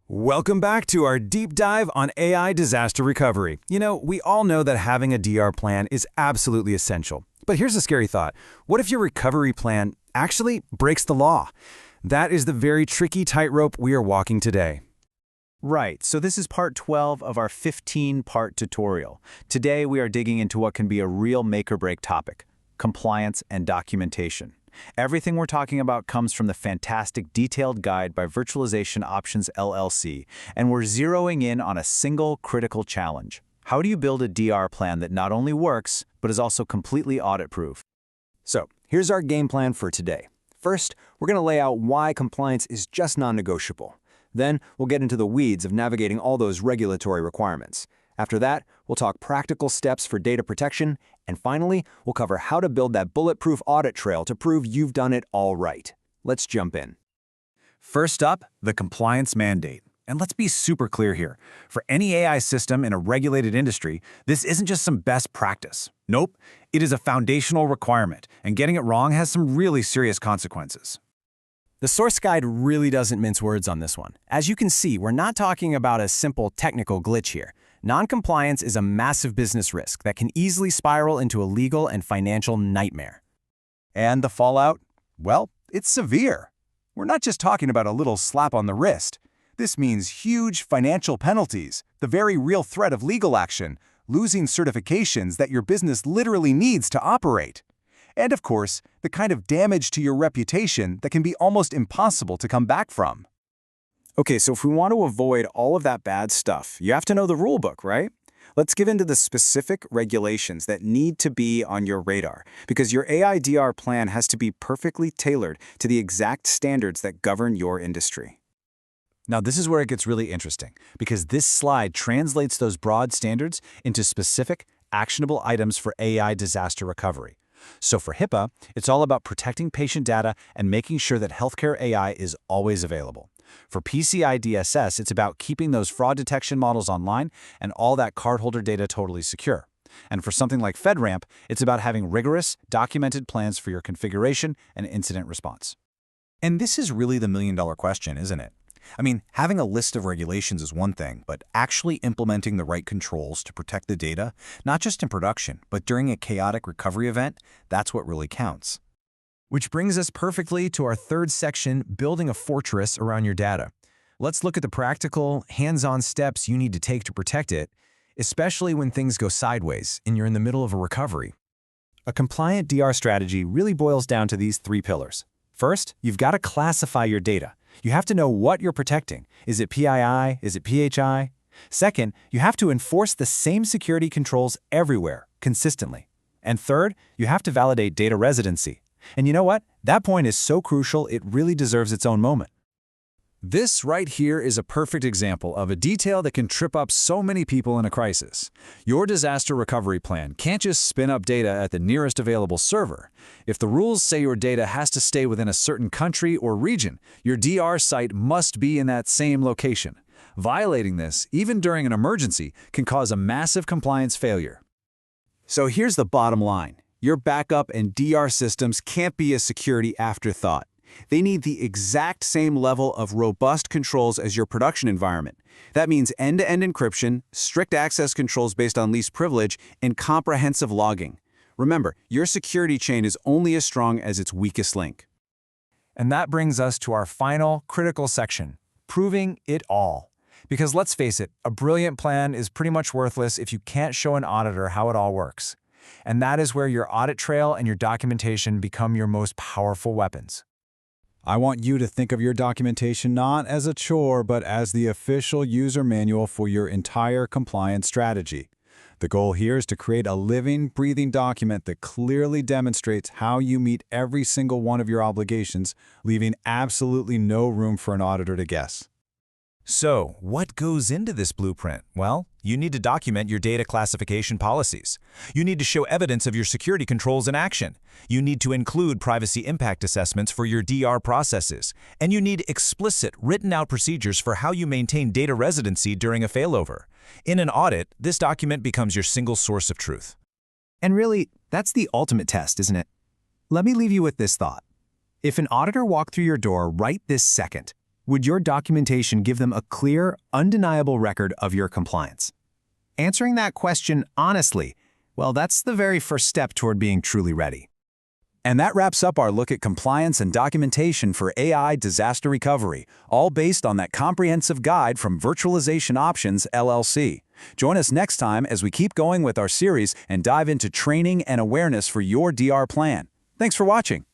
Welcome back to our deep dive on AI disaster recovery. You know, we all know that having a DR plan is absolutely essential. But here's a scary thought. What if your recovery plan actually breaks the law? That is the very tricky tightrope we are walking today. Right, so this is part 12 of our 15-part tutorial. Today we are digging into what can be a real make-or-break topic, compliance and documentation. Everything we're talking about comes from the fantastic detailed guide by Virtualization Options LLC, and we're zeroing in on a single critical challenge. How do you build a DR plan that not only works, but is also completely audit-proof? So, here's our game plan for today. First, we're going to lay out why compliance is just non-negotiable. Then, we'll get into the weeds of navigating all those regulatory requirements. After that, we'll talk practical steps for data protection, and finally, we'll cover how to build that bulletproof audit trail to prove you've done it all right. Let's jump in. First up, the compliance mandate. And let's be super clear here. For any AI system in a regulated industry, this isn't just some best practice. Nope, it is a foundational requirement, and getting it wrong has some really serious consequences. The source guide really doesn't mince words on this one. As you can see, we're not talking about a simple technical glitch here. Non-compliance is a massive business risk that can easily spiral into a legal and financial nightmare. And the fallout? Well, it's severe. We're not just talking about a little slap on the wrist. This means huge financial penalties, the very real threat of legal action, losing certifications that your business literally needs to operate. And of course, the kind of damage to your reputation that can be almost impossible to come back from. Okay, so if we want to avoid all of that bad stuff, you have to know the rule book, right? Let's get into the specific regulations that need to be on your radar, because your AI DR plan has to be perfectly tailored to the exact standards that govern your industry. Now, this is where it gets really interesting, because this slide translates those broad standards into specific, actionable items for AI disaster recovery. So for HIPAA, it's all about protecting patient data and making sure that healthcare AI is always available. For PCI DSS, it's about keeping those fraud detection models online and all that cardholder data totally secure. And for something like FedRAMP, it's about having rigorous, documented plans for your configuration and incident response. And this is really the million-dollar question, isn't it? I mean, having a list of regulations is one thing, but actually implementing the right controls to protect the data, not just in production, but during a chaotic recovery event, that's what really counts. Which brings us perfectly to our third section, building a fortress around your data. Let's look at the practical, hands-on steps you need to take to protect it, especially when things go sideways and you're in the middle of a recovery. A compliant DR strategy really boils down to these three pillars. First, you've got to classify your data. You have to know what you're protecting. Is it PII? Is it PHI? Second, you have to enforce the same security controls everywhere, consistently. And third, you have to validate data residency. And you know what? That point is so crucial, it really deserves its own moment. This right here is a perfect example of a detail that can trip up so many people in a crisis. Your disaster recovery plan can't just spin up data at the nearest available server. If the rules say your data has to stay within a certain country or region, your DR site must be in that same location. Violating this, even during an emergency, can cause a massive compliance failure. So here's the bottom line. Your backup and DR systems can't be a security afterthought. They need the exact same level of robust controls as your production environment. That means end-to-end encryption, strict access controls based on least privilege, and comprehensive logging. Remember, your security chain is only as strong as its weakest link. And that brings us to our final critical section, proving it all. Because let's face it, a brilliant plan is pretty much worthless if you can't show an auditor how it all works. And that is where your audit trail and your documentation become your most powerful weapons. I want you to think of your documentation not as a chore, but as the official user manual for your entire compliance strategy. The goal here is to create a living, breathing document that clearly demonstrates how you meet every single one of your obligations, leaving absolutely no room for an auditor to guess. So, what goes into this blueprint? Well, you need to document your data classification policies. You need to show evidence of your security controls in action. You need to include privacy impact assessments for your DR processes. And you need explicit, written-out procedures for how you maintain data residency during a failover. In an audit, this document becomes your single source of truth. And really, that's the ultimate test, isn't it? Let me leave you with this thought. If an auditor walked through your door right this second, Would your documentation give them a clear, undeniable record of your compliance? Answering that question honestly, well, that's the very first step toward being truly ready. And that wraps up our look at compliance and documentation for AI disaster recovery, all based on that comprehensive guide from Virtualization Options LLC. Join us next time as we keep going with our series and dive into training and awareness for your DR plan. Thanks for watching.